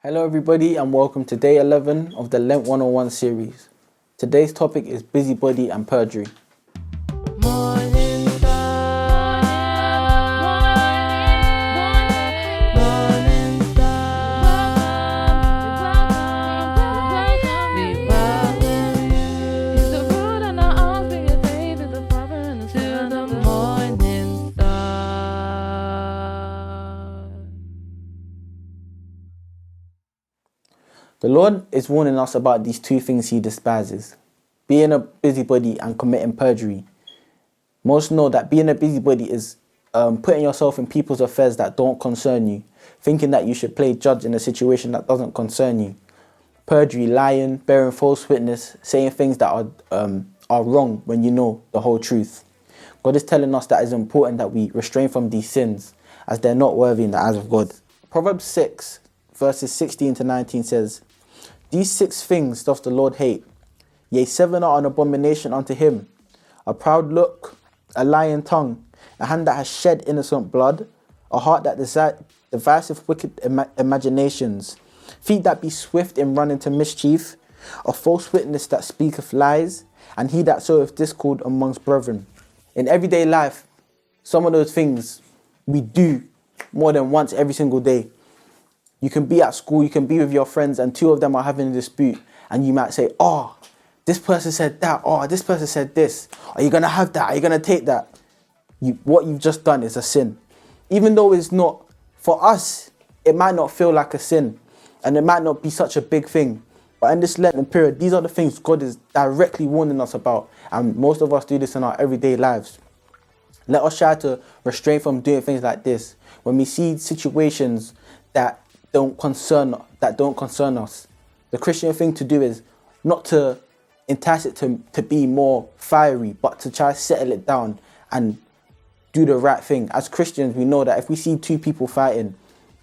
Hello everybody and welcome to day 11 of the Lent 101 series. Today's topic is Busybody and Perjury. The Lord is warning us about these two things he despises: being a busybody and committing perjury. Most know that being a busybody is putting yourself in people's affairs that don't concern you, thinking that you should play judge in a situation that doesn't concern you. Perjury, lying, bearing false witness, saying things that are wrong when you know the whole truth. God is telling us that it's important that we refrain from these sins, as they're not worthy in the eyes of God. Proverbs 6 verses 16 to 19 says, "These 6 things doth the Lord hate, yea, 7 are an abomination unto him: a proud look, a lying tongue, a hand that has shed innocent blood, a heart that deviseth wicked imaginations, feet that be swift in running to mischief, a false witness that speaketh lies, and he that soweth discord amongst brethren." In everyday life, some of those things we do more than once every single day. You can be at school, you can be with your friends, and 2 of them are having a dispute, and you might say, "Oh, this person said that. Oh, this person said this. Are you going to have that? Are you going to take that?" What you've just done is a sin. Even though it's not, for us, it might not feel like a sin, and it might not be such a big thing. But in this Lenten period, these are the things God is directly warning us about, and most of us do this in our everyday lives. Let us try to restrain from doing things like this when we see situations that don't concern us. The Christian thing to do is not to entice it to be more fiery, but to try to settle it down and do the right thing. As Christians, we know that if we see 2 people fighting,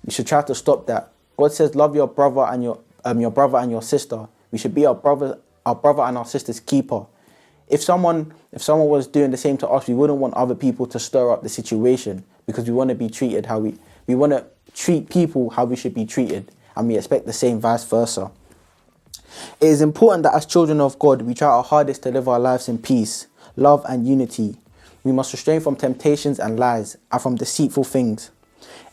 we should try to stop that. God says, "Love your brother and your brother and your sister." We should be our brother and our sister's keeper. If someone was doing the same to us, we wouldn't want other people to stir up the situation, because we want to be treated how we want to treat people how we should be treated, and we expect the same vice versa. It is important that as children of God, we try our hardest to live our lives in peace, love and unity. We must refrain from temptations and lies, and from deceitful things.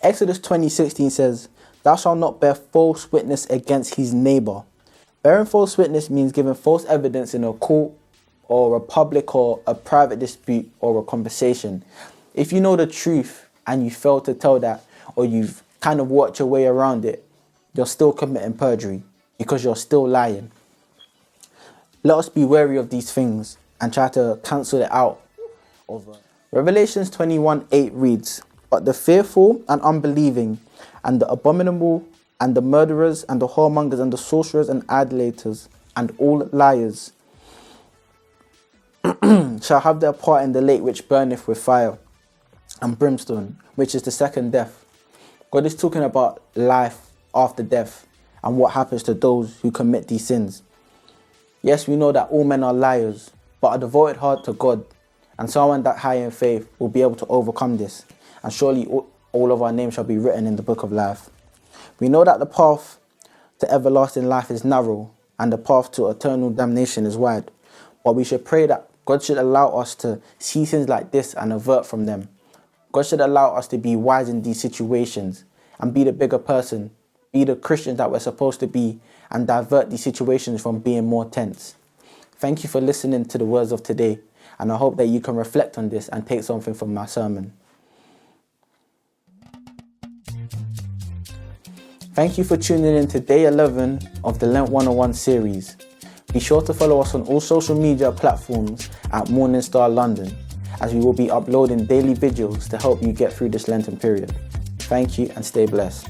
Exodus 20:16 says, "Thou shalt not bear false witness against his neighbor." Bearing false witness means giving false evidence in a court or a public or a private dispute or a conversation. If you know the truth and you fail to tell that, or you've kind of worked your way around it, you're still committing perjury, because you're still lying. Let us be wary of these things and try to cancel it out. Revelations 21:8 reads, "But the fearful and unbelieving, and the abominable, and the murderers, and the whoremongers, and the sorcerers, and idolaters, and all liars shall have their part in the lake which burneth with fire and brimstone, which is the second death." God is talking about life after death and what happens to those who commit these sins. Yes, we know that all men are liars, but a devoted heart to God and someone that high in faith will be able to overcome this, and surely all of our names shall be written in the book of life. We know that the path to everlasting life is narrow and the path to eternal damnation is wide, but we should pray that God should allow us to see sins like this and avert from them. God should allow us to be wise in these situations and be the bigger person, be the Christians that we're supposed to be, and divert these situations from being more tense. Thank you for listening to the words of today, and I hope that you can reflect on this and take something from my sermon. Thank you for tuning in to day 11 of the Lent 101 series. Be sure to follow us on all social media platforms at Morning Star London, as we will be uploading daily videos to help you get through this Lenten period. Thank you and stay blessed.